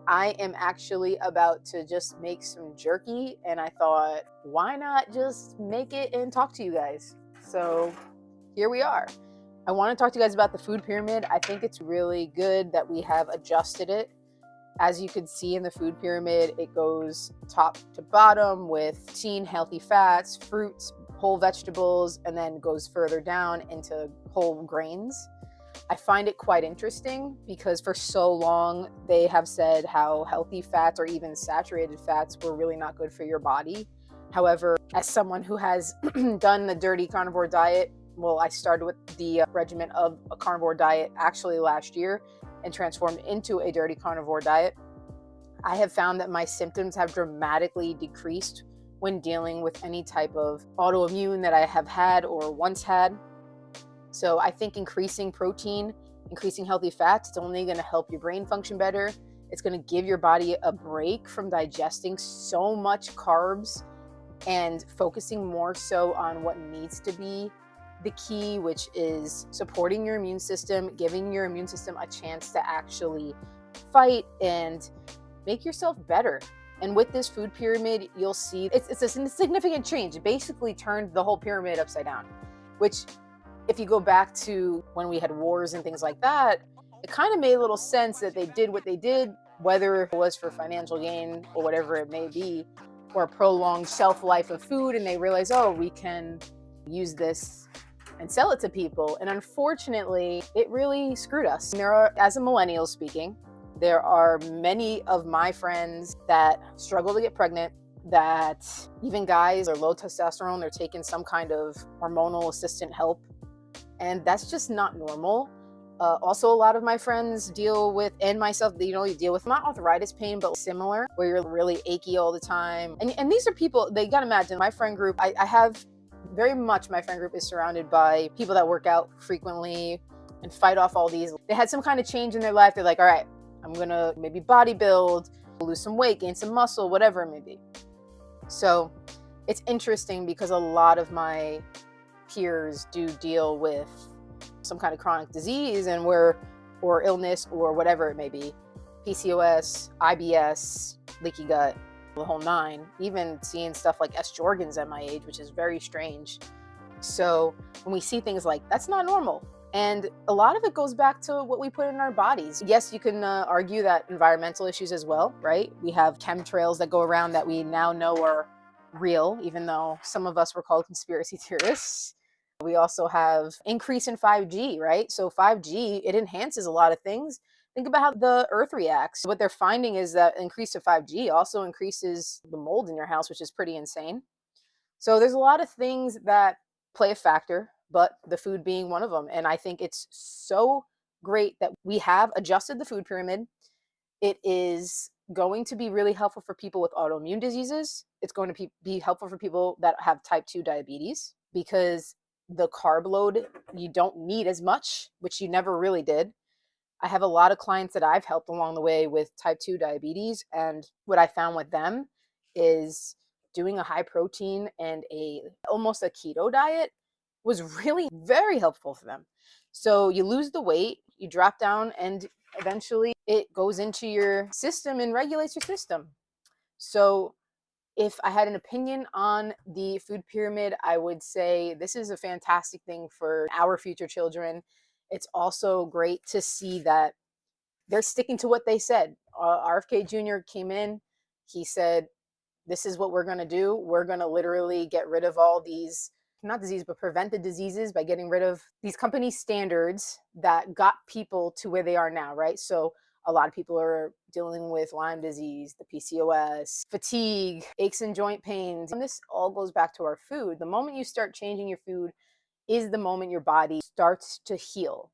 I am actually about to just make some jerky, and I thought, why not just make it and talk to you guys? So here we are. I want to talk to you guys about the food pyramid. I think it's really good that we have adjusted it. As you can see in the food pyramid, it goes top to bottom with clean, healthy fats, fruits, whole vegetables, and then goes further down into whole grains. I find it quite interesting because for so long they have said how healthy fats or even saturated fats were really not good for your body. However, as someone who has done the dirty carnivore diet, well, I started with the regimen of a carnivore diet actually last year and transformed into a dirty carnivore diet. I have found that my symptoms have dramatically decreased when dealing with any type of autoimmune that I have had or once had. So I think increasing protein, increasing healthy fats, it's only going to help your brain function better. It's going to give your body a break from digesting so much carbs and focusing more so on what needs to be the key, which is supporting your immune system, giving your immune system a chance to actually fight and make yourself better. And with this food pyramid, you'll see it's a significant change. It basically turned the whole pyramid upside down, which if you go back to when we had wars and things like that, it kind of made a little sense that they did what they did, whether it was for financial gain or whatever it may be, or a prolonged shelf life of food. And they realized, oh, we can use this and sell it to people. And unfortunately, it really screwed us. And there are, as a millennial speaking, there are many of my friends that struggle to get pregnant, that even guys are low testosterone, they're taking some kind of hormonal assistant help. And that's just not normal. Also, a lot of my friends deal with, and myself, you deal with not arthritis pain, but similar, where you're really achy all the time. And these are people, they gotta imagine, my friend group, I have very much, my friend group is surrounded by people that work out frequently and fight off all these. They had some kind of change in their life. They're like, all right, I'm gonna maybe bodybuild, lose some weight, gain some muscle, whatever it may be. So it's interesting because a lot of my peers do deal with some kind of chronic disease or illness or whatever it may be, PCOS, IBS, leaky gut, the whole nine, even seeing stuff like S. Jorgens at my age, which is very strange. So when we see things like that's not normal. And a lot of it goes back to what we put in our bodies. Yes, you can argue that environmental issues as well, right? We have chemtrails that go around that we now know are real, even though some of us were called conspiracy theorists. We also have increase in 5G, right? So 5G, it enhances a lot of things. Think about how the earth reacts. What they're finding is that increase of 5G also increases the mold in your house, which is pretty insane. So there's a lot of things that play a factor, but the food being one of them. And I think it's so great that we have adjusted the food pyramid. It is going to be really helpful for people with autoimmune diseases. It's going to be helpful for people that have type 2 diabetes because the carb load, you don't need as much, which you never really did. I have a lot of clients that I've helped along the way with type 2 diabetes. And what I found with them is doing a high protein and almost a keto diet was really very helpful for them. So you lose the weight, you drop down, and eventually it goes into your system and regulates your system. So if I had an opinion on the food pyramid, I would say this is a fantastic thing for our future children. It's also great to see that they're sticking to what they said. RFK Jr. came in, he said, this is what we're going to do. We're going to literally get rid of all these, not disease, but prevent the diseases by getting rid of these company standards that got people to where they are now, right? So a lot of people are dealing with Lyme disease, the PCOS, fatigue, aches and joint pains. And this all goes back to our food. The moment you start changing your food is the moment your body starts to heal.